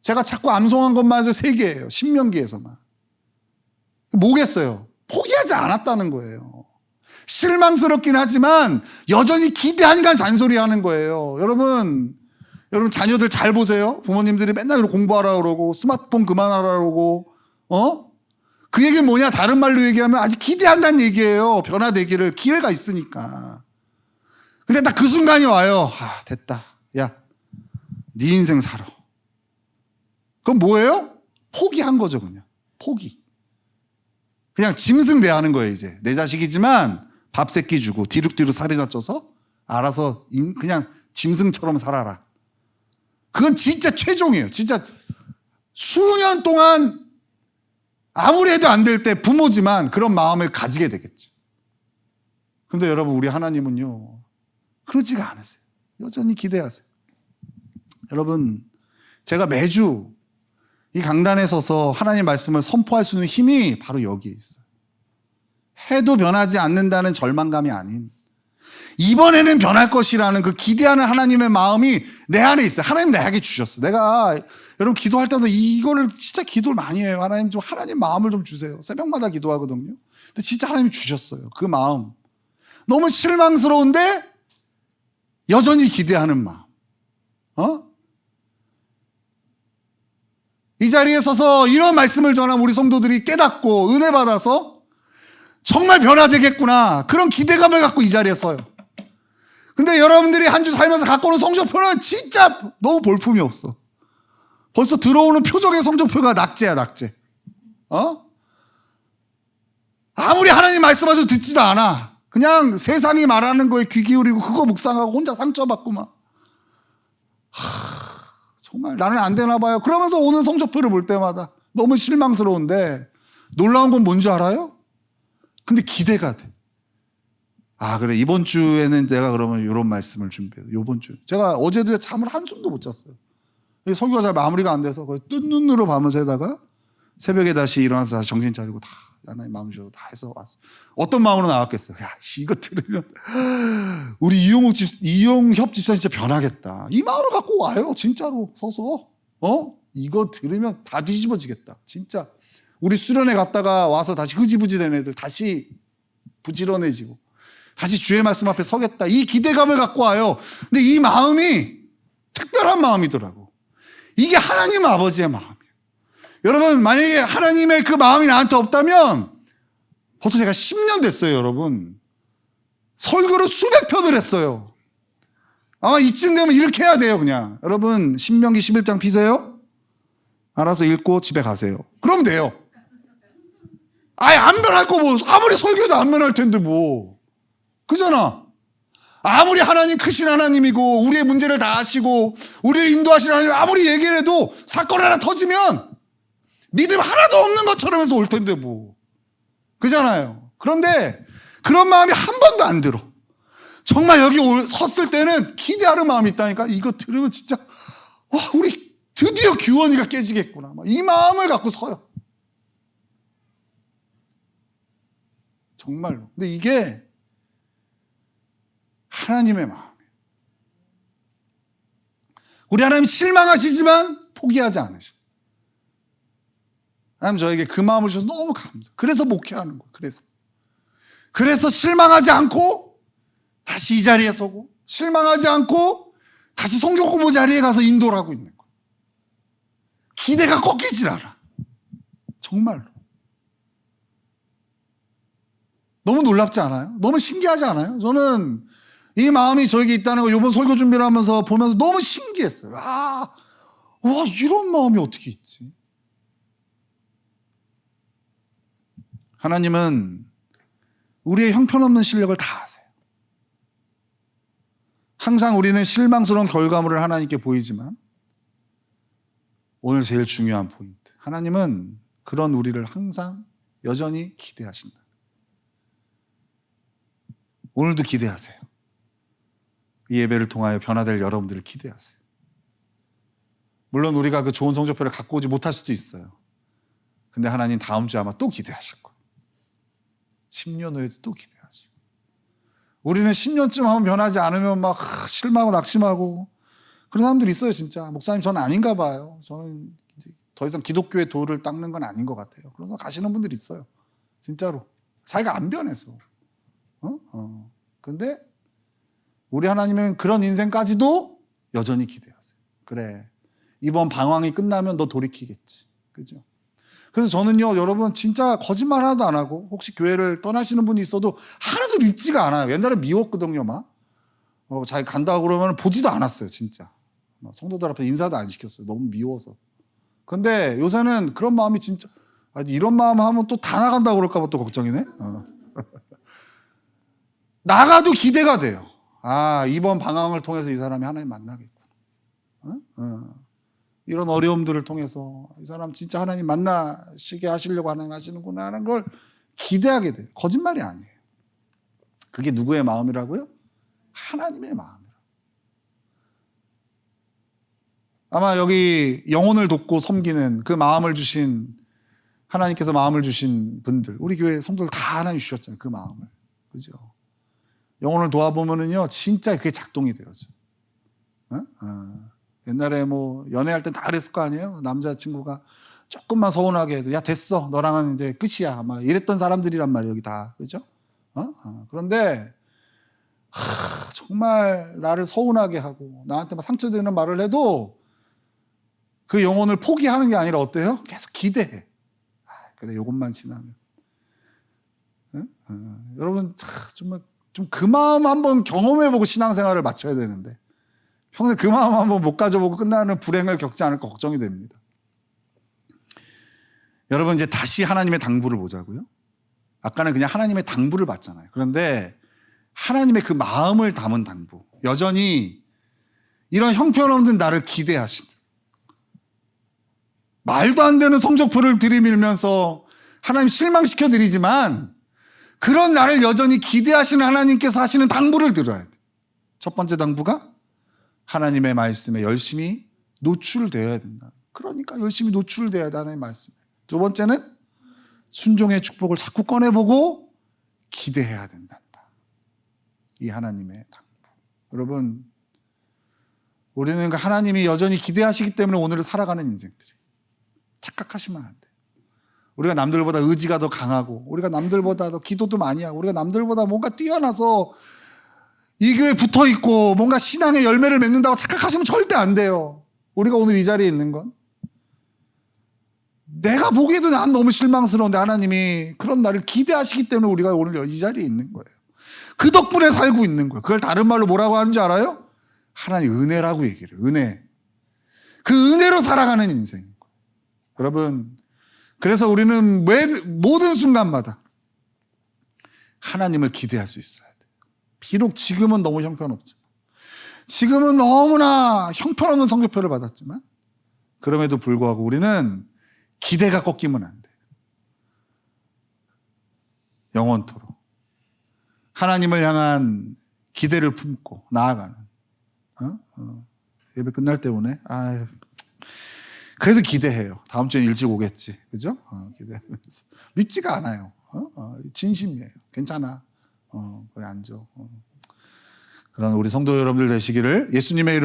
제가 자꾸 암송한 것만 해도 3개예요. 신명기에서만. 뭐겠어요? 포기하지 않았다는 거예요. 실망스럽긴 하지만 여전히 기대하니까 잔소리하는 거예요. 여러분 자녀들 잘 보세요. 부모님들이 맨날 공부하라 그러고 스마트폰 그만하라 그러고 그 얘기는 뭐냐? 다른 말로 얘기하면 아직 기대한다는 얘기예요. 변화되기를. 기회가 있으니까. 근데 딱 그 순간이 와요. 됐다. 야, 네 인생 살아. 그럼 뭐예요? 포기한 거죠, 그냥. 포기. 그냥 짐승 대하는 거예요, 이제. 내 자식이지만 밥 세끼 주고 뒤룩뒤룩 살이나 쪄서 알아서 그냥 짐승처럼 살아라. 그건 진짜 최종이에요. 진짜 수년 동안 아무리 해도 안 될 때 부모지만 그런 마음을 가지게 되겠죠. 근데 여러분, 우리 하나님은요, 그러지가 않으세요. 여전히 기대하세요. 여러분, 제가 매주 이 강단에 서서 하나님 말씀을 선포할 수 있는 힘이 바로 여기에 있어요. 해도 변하지 않는다는 절망감이 아닌, 이번에는 변할 것이라는 그 기대하는 하나님의 마음이 내 안에 있어요. 하나님 내게 주셨어. 내가 여러분 기도할 때마다 이거를 진짜 기도를 많이 해요. 하나님 좀 하나님 마음을 좀 주세요. 새벽마다 기도하거든요. 근데 진짜 하나님이 주셨어요. 그 마음. 너무 실망스러운데 여전히 기대하는 마음. 이 자리에 서서 이런 말씀을 전하면 우리 성도들이 깨닫고 은혜 받아서 정말 변화되겠구나, 그런 기대감을 갖고 이 자리에 서요. 근데 여러분들이 한 주 살면서 갖고 오는 성적표는 진짜 너무 볼품이 없어. 벌써 들어오는 표적의 성적표가 낙제야, 낙제. 아무리 하나님 말씀하셔도 듣지도 않아. 그냥 세상이 말하는 거에 귀 기울이고 그거 묵상하고 혼자 상처받고 막. 정말 나는 안 되나 봐요. 그러면서 오는 성적표를 볼 때마다 너무 실망스러운데, 놀라운 건 뭔지 알아요? 근데 기대가 돼. 그래, 이번 주에는 내가 그러면 이런 말씀을 준비해요. 이번 주. 제가 어제도 잠을 한숨도 못 잤어요. 설교가 잘 마무리가 안 돼서 뜬 눈으로 밤을 새다가 새벽에 다시 일어나서 다시 정신 차리고 다 하나님 마음 주셔서 다 해서 왔어요. 어떤 마음으로 나왔겠어요? 야, 이거 들으면 우리 이용협 집사 진짜 변하겠다, 이 마음을 갖고 와요. 진짜로 서서 이거 들으면 다 뒤집어지겠다. 진짜 우리 수련회 갔다가 와서 다시 흐지부지 된 애들 다시 부지런해지고 다시 주의 말씀 앞에 서겠다, 이 기대감을 갖고 와요. 근데 이 마음이 특별한 마음이더라고. 이게 하나님 아버지의 마음이에요. 여러분, 만약에 하나님의 그 마음이 나한테 없다면 벌써 제가 10년 됐어요. 여러분, 설교를 수백 편을 했어요. 아마 이쯤 되면 이렇게 해야 돼요. 그냥 여러분, 신명기 11장 피세요. 알아서 읽고 집에 가세요. 그러면 돼요. 아예 안 변할 거 뭐, 아무리 설교도 안 변할 텐데 뭐, 그잖아. 아무리 하나님 크신 하나님이고 우리의 문제를 다 아시고 우리를 인도하시는 하나님 아무리 얘기를 해도 사건 하나 터지면 믿음 하나도 없는 것처럼 해서 올 텐데 뭐. 그잖아요. 그런데 그런 마음이 한 번도 안 들어. 정말 여기 섰을 때는 기대하는 마음이 있다니까. 이거 들으면 진짜 와, 우리 드디어 규원이가 깨지겠구나. 이 마음을 갖고 서요. 정말로. 근데 이게 하나님의 마음이에요. 우리 하나님 실망하시지만 포기하지 않으셔. 하나님 저에게 그 마음을 주셔서 너무 감사. 그래서 목회하는 거예요. 그래서 실망하지 않고 다시 이 자리에 서고, 실망하지 않고 다시 성경 공부 자리에 가서 인도를 하고 있는 거예요. 기대가 꺾이질 않아. 정말로. 너무 놀랍지 않아요? 너무 신기하지 않아요? 저는 이 마음이 저에게 있다는 거 이번 설교 준비를 하면서 보면서 너무 신기했어요. 와, 이런 마음이 어떻게 있지? 하나님은 우리의 형편없는 실력을 다 아세요. 항상 우리는 실망스러운 결과물을 하나님께 보이지만 오늘 제일 중요한 포인트. 하나님은 그런 우리를 항상 여전히 기대하신다. 오늘도 기대하세요. 이 예배를 통하여 변화될 여러분들을 기대하세요. 물론 우리가 그 좋은 성적표를 갖고 오지 못할 수도 있어요. 근데 하나님 다음 주에 아마 또 기대하실 거예요. 10년 후에도 또 기대하시고. 우리는 10년쯤 하면 변하지 않으면 막 실망하고 낙심하고 그런 사람들이 있어요. 진짜 목사님 저는 아닌가 봐요. 저는 더 이상 기독교의 도를 닦는 건 아닌 것 같아요. 그래서 가시는 분들이 있어요. 진짜로 자기가 안 변해서. 근데 우리 하나님은 그런 인생까지도 여전히 기대하세요. 그래, 이번 방황이 끝나면 너 돌이키겠지. 그죠? 그래서 저는요, 여러분 진짜 거짓말 하나도 안 하고 혹시 교회를 떠나시는 분이 있어도 하나도 밉지가 않아요. 옛날에 미웠거든요. 막 자기 간다고 그러면 보지도 않았어요. 진짜 성도들 앞에 인사도 안 시켰어요. 너무 미워서. 근데 요새는 그런 마음이 진짜 이런 마음 하면 또 다 나간다고 그럴까 봐 또 걱정이네. 나가도 기대가 돼요. 이번 방황을 통해서 이 사람이 하나님 만나겠구나. 이런 어려움들을 통해서 이 사람 진짜 하나님 만나시게 하시려고 하나님 하시는구나 하는 걸 기대하게 돼요. 거짓말이 아니에요. 그게 누구의 마음이라고요? 하나님의 마음이라고. 아마 여기 영혼을 돕고 섬기는 그 마음을 주신 하나님께서 마음을 주신 분들, 우리 교회 성도들 다 하나님 주셨잖아요. 그 마음을. 그죠? 영혼을 도와보면은요, 진짜 그게 작동이 되어져. 옛날에 뭐 연애할 땐 다 그랬을 거 아니에요? 남자친구가 조금만 서운하게 해도 야 됐어, 너랑은 이제 끝이야, 막 이랬던 사람들이란 말이에요. 여기 다. 그죠? 그런데 정말 나를 서운하게 하고 나한테 막 상처되는 말을 해도 그 영혼을 포기하는 게 아니라 어때요? 계속 기대해. 그래, 요것만 지나면. 여러분 정말 좀 그 마음 한번 경험해보고 신앙생활을 마쳐야 되는데 평생 그 마음 한번 못 가져보고 끝나는 불행을 겪지 않을까 걱정이 됩니다. 여러분 이제 다시 하나님의 당부를 보자고요. 아까는 그냥 하나님의 당부를 봤잖아요. 그런데 하나님의 그 마음을 담은 당부, 여전히 이런 형편없는 나를 기대하신다. 말도 안 되는 성적표를 들이밀면서 하나님 실망시켜 드리지만 그런 나를 여전히 기대하시는 하나님께서 하시는 당부를 들어야 돼. 첫 번째 당부가 하나님의 말씀에 열심히 노출되어야 된다. 그러니까 열심히 노출되어야 돼, 하나님의 말씀에. 두 번째는 순종의 축복을 자꾸 꺼내보고 기대해야 된다. 이 하나님의 당부. 여러분, 우리는 그 하나님이 여전히 기대하시기 때문에 오늘을 살아가는 인생들이. 착각하시면 안 돼요. 우리가 남들보다 의지가 더 강하고 우리가 남들보다 더 기도도 많이 하고 우리가 남들보다 뭔가 뛰어나서 이 교회에 붙어있고 뭔가 신앙의 열매를 맺는다고 착각하시면 절대 안 돼요. 우리가 오늘 이 자리에 있는 건 내가 보기에도 난 너무 실망스러운데 하나님이 그런 나를 기대하시기 때문에 우리가 오늘 이 자리에 있는 거예요. 그 덕분에 살고 있는 거예요. 그걸 다른 말로 뭐라고 하는지 알아요? 하나님 은혜라고 얘기를 해요. 은혜. 그 은혜로 살아가는 인생인 거예요. 여러분, 그래서 우리는 모든 순간마다 하나님을 기대할 수 있어야 돼요. 비록 지금은 너무 형편없지만, 지금은 너무나 형편없는 성적표를 받았지만, 그럼에도 불구하고 우리는 기대가 꺾이면 안 돼. 영원토록. 하나님을 향한 기대를 품고 나아가는. 예배 끝날 때 오네. 아유. 그래도 기대해요. 다음 주엔 일찍 오겠지. 그죠? 기대하면서. 밉지가 않아요. 진심이에요. 괜찮아. 거기 앉아. 그런 우리 성도 여러분들 되시기를 예수님의 이름